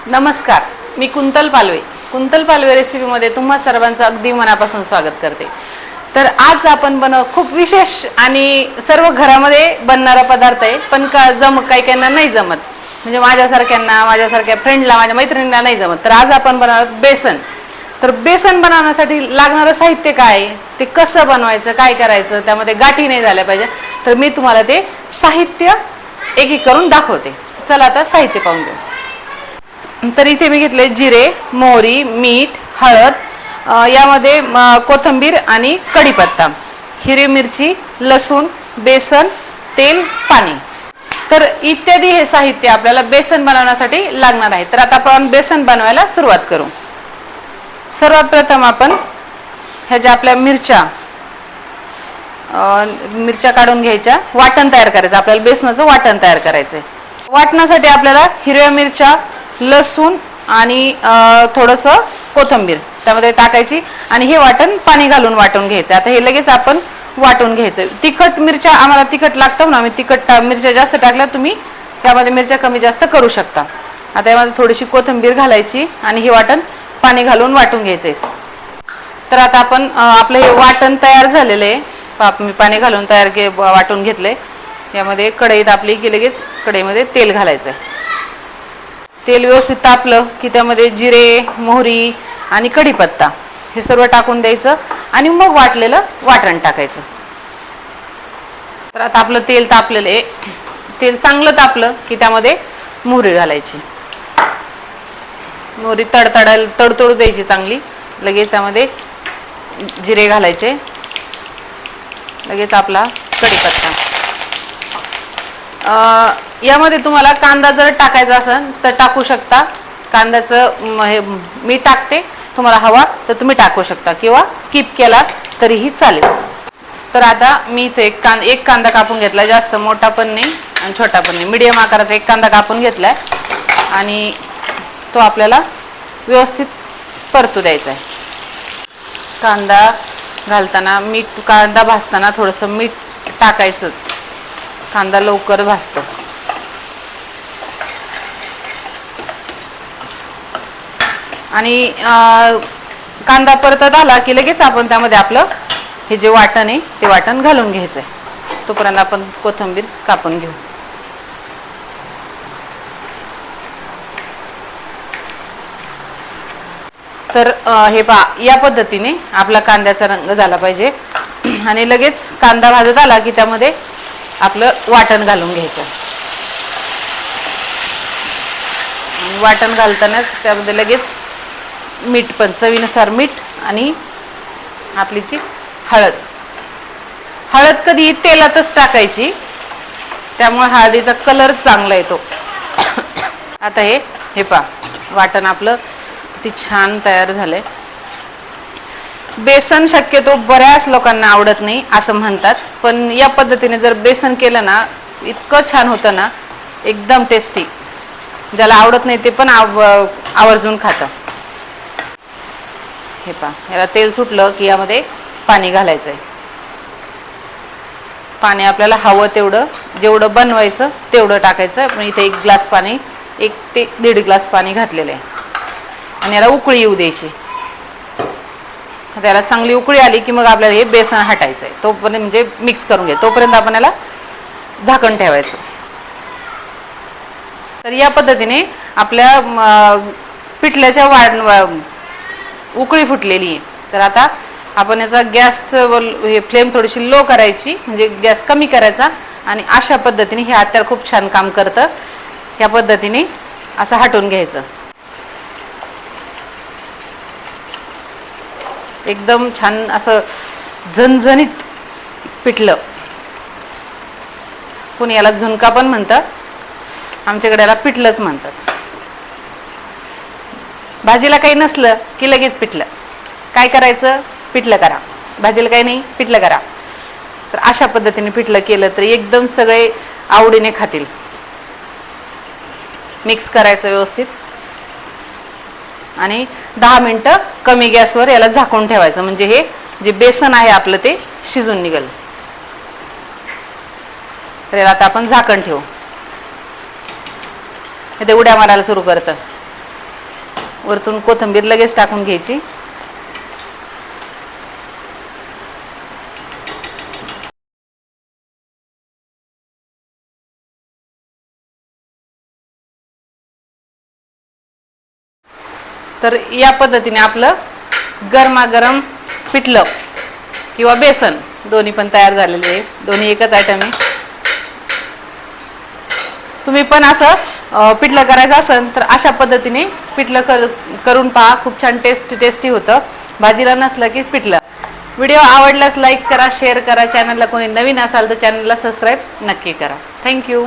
नमस्कार, मी कुंतल पालवे रेसिपीमध्ये तुम्हा सर्वांचं अगदी मनापासून स्वागत करते। तर आज आपण खूप विशेष आणि सर्व घरामध्ये बनणारा पदार्थ आहे, पण काही काहींना नाही जमत, म्हणजे माझ्यासारख्या फ्रेंडला, माझ्या मैत्रिणींना नाही जमत। तर आज आपण बनवणार बेसन। तर बेसन बनवण्यासाठी लागणारं साहित्य काय आहे, ते कसं बनवायचं, काय करायचं, त्यामध्ये गाठी नाही झाल्या पाहिजे, तर मी तुम्हाला ते साहित्य एक एक करून दाखवते। चला आता साहित्य पाहून घेऊ। तर इथे मी घेतले जिरे, मोहरी, मीठ, हळद, यामध्ये कोथिंबीर आणि कढीपत्ता, हिरवी मिरची, लसूण, बेसन, तेल, पाणी। तर इत्यादी हे साहित्य आपल्याला बेसन बनवण्यासाठी लागणार आहे। तर आता आपण बेसन बनवायला सुरुवात करू। सर्वात प्रथम आपण ह्या आपल्या मिरच्या काढून घ्यायच्या, वाटण तयार करायचं, आपल्याला बेसनाचं वाटण तयार करायचं आहे। वाटणासाठी आपल्याला हिरव्या मिरच्या, लसूण आणि थोडंसं कोथिंबीर त्यामध्ये टाकायची आणि हे वाटण पाणी घालून वाटून घ्यायचं। आता हे लगेच आपण वाटून घ्यायचं। तिखट मिरच्या, आम्हाला तिखट लागतं ना, आम्ही तिखट मिरच्या जास्त टाकल्या, तुम्ही यामध्ये मिरच्या कमी जास्त करू शकता। आता यामध्ये थोडीशी कोथिंबीर घालायची आणि हे वाटण पाणी घालून वाटून घ्यायचंय। तर आता आपण आपलं हे वाटण तयार झालेलं आहे, मी पाणी घालून वाटून घेतले। यामध्ये कढईत आपली की लगेच कढईमध्ये तेल घालायचं आहे। तेल व्यवस्थित तापलं की त्यामध्ये जिरे, मोहरी आणि कढीपत्ता हे सर्व टाकून द्यायचं आणि मग वाटलेलं वाटण टाकायचं। तर आता आपलं तेल तापलेलं आहे, तेल चांगलं तापलं की त्यामध्ये मोहरी घालायची, मोहरी तडतडू द्यायची चांगली। लगेच त्यामध्ये जिरे घालायचे, लगेच आपला कढीपत्ता। यामध्ये तुम्हाला कांदा जर टाकायचा असेल तर टाकू शकता, कांद्याचं हे मी टाकते, तुम्हाला हवा तर तुम्ही टाकू शकता किंवा स्किप केला तरीही चालेल। तर आता मी इथे एक कांदा कापून घेतला, जास्त मोठा पण नाही आणि छोटा पण नाही, मीडियम आकाराचा एक कांदा कापून घेतलाय आणि तो आपल्याला व्यवस्थित परतू द्यायचा आहे। कांदा घालताना कांदा भाजताना थोडंसं मीठ टाकायचंच, कांदा लवकर भाजतो। आणि कांदा परतत आला की लगेच आपण त्यामध्ये आपलं हे जे वाटण आहे ते वाटण घालून घ्यायचंय। तोपर्यंत आपण कोथिंबीर कापून घेऊ। तर हे पहा, या पद्धतीने आपला कांद्याचा रंग झाला पाहिजे आणि लगेच कांदा भाजत आला की त्यामध्ये आपलं वाटण घालून घ्यायचं आणि वाटण घालतानाच त्यामध्ये लगेच मीठ, पण चवीनुसार मीठ आणि आपली जी हळद कधी तेलातच टाकायची, त्यामुळे हळदीचा कलर चांगला येतो। आता हे पहा, वाटण आपलं किती छान तयार झालंय। बेसन शक्यतो बऱ्याच लोकांना आवडत नाही असं म्हणतात, पण या पद्धतीने जर बेसन केलं ना, इतकं छान होतं ना, एकदम टेस्टी। ज्याला आवडत नाही ते पण आवर्जून खातं। हे पहा, याला तेल सुटलं की यामध्ये पाणी घालायचंय। पाणी आपल्याला हवं तेवढं, जेवढं बनवायचं तेवढं टाकायचं। पण इथे 1 ग्लास पाणी, 1 ते 1.5 ग्लास पाणी घातलेलं आहे आणि याला उकळी येऊ द्यायची। त्याला चांगली उकळी आली की मग आपल्याला हे बेसन हटायचं आहे, तोपर्यंत म्हणजे मिक्स करून घ्या, तोपर्यंत आपण याला झाकण ठेवायचं। तर या पद्धतीने आपल्या पिठल्याच्या उकळी फुटलेली आहे। तर आता आपण याचा गॅसचं फ्लेम थोडीशी लो करायची, म्हणजे गॅस कमी करायचा आणि अशा पद्धतीने हे हत्यार खूप छान काम करतं। या पद्धतीने असं हटवून घ्यायचं, एकदम छान असं झणझणीत पिठलं। कोणी याला झुणका पण म्हणतात, आमच्याकडे याला पिठलंच म्हणतात। भाजीला काही नसलं की लगेच पिठलं, काय करायचं, पिठलं करा, भाजीला काही नाही पिठलं करा। तर अशा पद्धतीने पिठलं केलं तर एकदम सगळे आवडीने खातील। मिक्स करायचं व्यवस्थित आणि 10 मिनिटं कमी गॅसवर याला झाकून ठेवायचं, म्हणजे हे जे बेसन आहे आपलं ते शिजून निघेल। तर याला आता आपण झाकण ठेवू, ते उड्या मारायला सुरू करतं। वरतून कोथिंबीर लगेच टाकून घ्यायची. तर या पद्धतीने आपलं गरमागरम पिठलं किंवा बेसन दोन्ही पण तयार झालेले आहे. दोन्ही एकच आयटम आहे. तुम्ही पण असं पिठलं करायचं असेल तर अशा पद्धतीने पिठलं करून पहा. खूप छान टेस्टी होतं. भाजीला नसलं की पिठलं. व्हिडिओ आवडल्यास लाईक करा, शेअर करा. चॅनलला कोणी नवीन असाल तर चॅनलला सबस्क्राईब नक्की करा. थँक्यू.